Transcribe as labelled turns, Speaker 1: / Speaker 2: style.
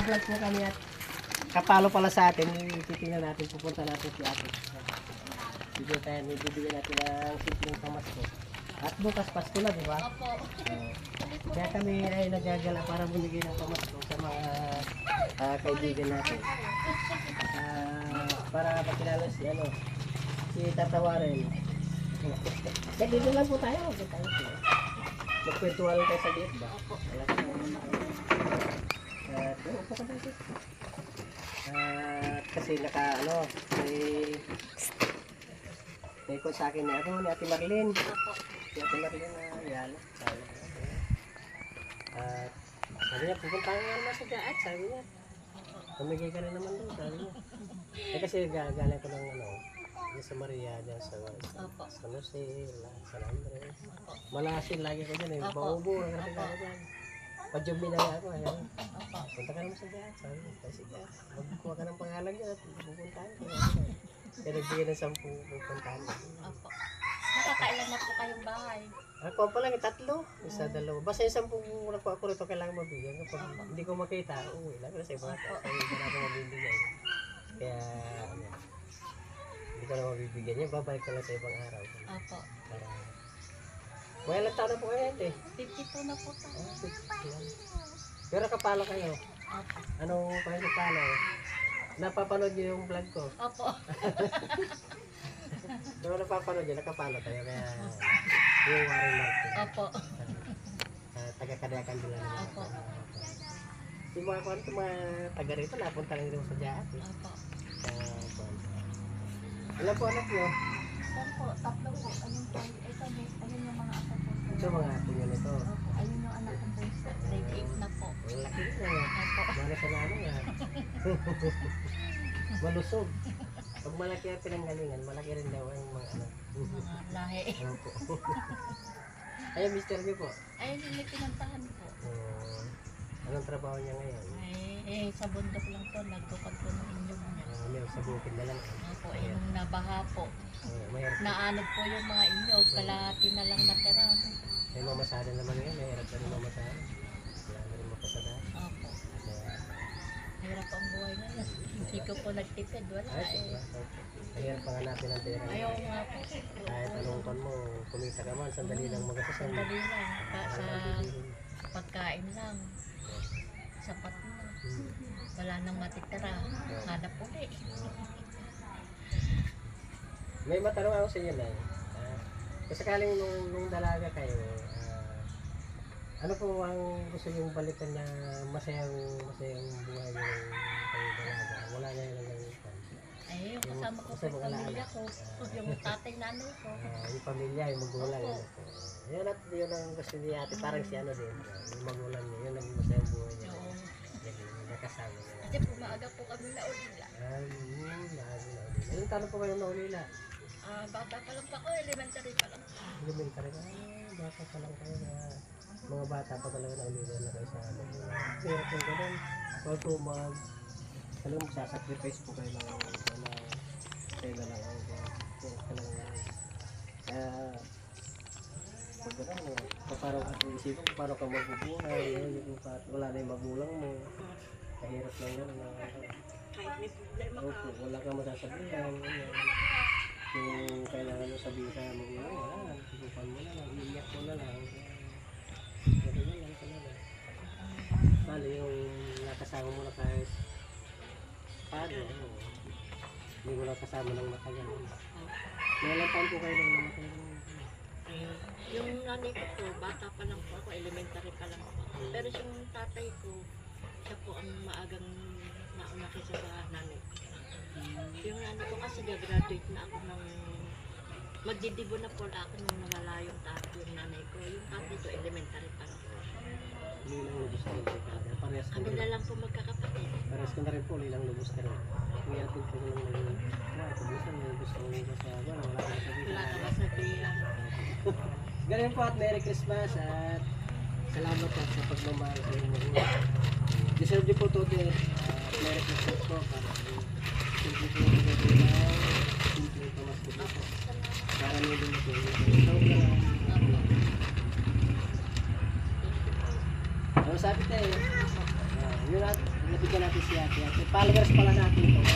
Speaker 1: naka-vlog po kami at kapalo pala sa atin. Titingnan natin, pupunta natin si ate. Ibibigyan natin ng simpleng pamasko. At bukas Pasko na, di ba?
Speaker 2: Opo.
Speaker 1: Kaya kami ay nagagala para bumigay ng pamasko sa mga kaibigan natin. Para makilala si si Tatawarin. Dito lang po tayo. Magkwentuhan tayo sa diet ba? At upo ka dito. Kasi may call sa akin ni Ate Marlene. Si Ate Marlene na yalo. At sabi niya, pupunta ka nga naman sa Gaat. Sabi niya, pamigay ka na naman doon. Sabi niya. Kasi galing ko ng sa Maria, dyan sa Jose, San Andres. Malasin lagi ko dyan eh. Baubo, pa-job nila ako. Punta ka naman sa Gaat. Sabi niya, kasi Gaat. Magkuha ka ng pangalan niya at pupuntahan ko. Kaya nagbigay ng 10 pupuntahan.
Speaker 2: Opo. Nakakailan na po kayong bahay?
Speaker 1: Ako pa lang, 3. Isa, 2. Basta yung 10 nakuha ko rito kailangan mabigyan. Kapag hindi ko makita, uwi lang. Kasi iba ito. Kaya hindi na ako mabibigyan. Kaya, hindi ko na mabibigyan niya. Babalik ka lang sa ibang araw.
Speaker 2: Opo.
Speaker 1: May ilang taon na po kayo ito eh?
Speaker 2: 52 na po tayo.
Speaker 1: 52. Pero kapalo kayo?
Speaker 2: Opo.
Speaker 1: Anong kayo kapalo? Napapanood niyo yung vlog ko?
Speaker 2: Opo.
Speaker 1: Pero napapanood niyo, nakapalo tayo. Kaya yung Warren Martin.
Speaker 2: Opo.
Speaker 1: Taga-Kadayakan nila naman.
Speaker 2: Opo.
Speaker 1: Yung mga taga rito, napunta lang rin sa Jaat.
Speaker 2: Opo.
Speaker 1: Ilan po anak niyo?
Speaker 2: Saan po? 3 po. Ayun yung mga apo po.
Speaker 1: Ito mga apo niyo nito.
Speaker 2: Opo. Ayun yung anak ko po. Grade 8 na po.
Speaker 1: Ang laki na.
Speaker 2: Opo.
Speaker 1: Mana sa nanay nga. Malusog. Pag malaki ang pinanggalingan, malaki rin daw ang mga anak.
Speaker 2: Mga lahi.
Speaker 1: Opo. Ayun, mister niyo po.
Speaker 2: Ayun yung may pinantahan po.
Speaker 1: Anong trabaho niya ngayon?
Speaker 2: Sa bundok lang po. Nagtukad po ng inyong niya.
Speaker 1: Sa bukid na lang.
Speaker 2: Opo. Yung nabaha po.
Speaker 1: Mahirap.
Speaker 2: Naanod po yung mga inyog. Kalahati na lang natira.
Speaker 1: May mamasada naman ngayon. Mahirap ka rin mamasada. Wala na rin mapasada.
Speaker 2: Opo. Mahirap ang buhay ngayon. Hindi ko po nagtipid. Wala eh.
Speaker 1: Mahirap panganapin ang pera.
Speaker 2: Ayaw nga po.
Speaker 1: Kahit anong kon mo, kumita ka man, sandali lang magasasan.
Speaker 2: Sandali lang. Sa pagkain lang. Sapat na. Wala nang matitira. Hanap ulit.
Speaker 1: May matanong ako sa inyo na. Kung sakaling nung dalaga kayo, ano po ang gusto niyong balikan na masayang buhay yung kayo dalaga? Wala na yung nangyayari.
Speaker 2: Ay, yung kasama ko sa pamilya ko. Yung tatay, nanay ko.
Speaker 1: Yung pamilya, yung magulang. Yun at yun ang gusto niya ate. Parang si din. Yung magulang niya, yun ang masayang buhay niya. Yung nakasama niya.
Speaker 2: Kasi maaga po kami na ulila.
Speaker 1: Ilang taon po kayo na ulila?
Speaker 2: Bata pa lang pa ko, elementary pa lang.
Speaker 1: Elementary ka? Bata pa lang kayo na mga bata pa talaga na ulila na kayo sa amin. Pero kung ganun, huwag po talagang magsasacrifice po kayo ng kayo na lang pag gano'n, paano ka isipin, paano ka magbubuhay, wala na yung magulang mo, kahirap lang yan. Wala kang masasabihan, yung kailangan mo sabihin sa magulang, wala lang, tutupan mo na lang, iiyak mo na lang, gano'n na lang talaga. Bali yung nakasama mo na kahit paano, hindi mo nakasama ng matagal. May ilang taon po kayo nang namatay?
Speaker 2: Yung nanay ko po, bata pa lang po ako, elementary pa lang po. Pero yung tatay ko, siya po ang maagang nauna kaysa sa nanay ko. Yung nanay ko kasi graduate na ako ng magdidibo na po ako nung nawala yung tatay, yung nanay ko. Yung tatay ko, elementary pa lang po.
Speaker 1: Lilang lubos ka rin. Parehas ko
Speaker 2: Kami na lang po magkakapatid.
Speaker 1: Parehas ko na rin po, lilang lubos ka rin. Kaya atin po naman kabusan, may gusto ko rin sa wala ka sabihin.
Speaker 2: Wala ka masabihan.
Speaker 1: Ganun po at Merry Christmas at salamat po sa pagmamahal sa inyo. Deserve niyo po ito din. Merry Christmas po para simple po yung gagawin na simple po mas po. Para nyo din po. Ano sabi tayo? Yun at Nabigyan natin si ate. Ate, followers pala natin ito.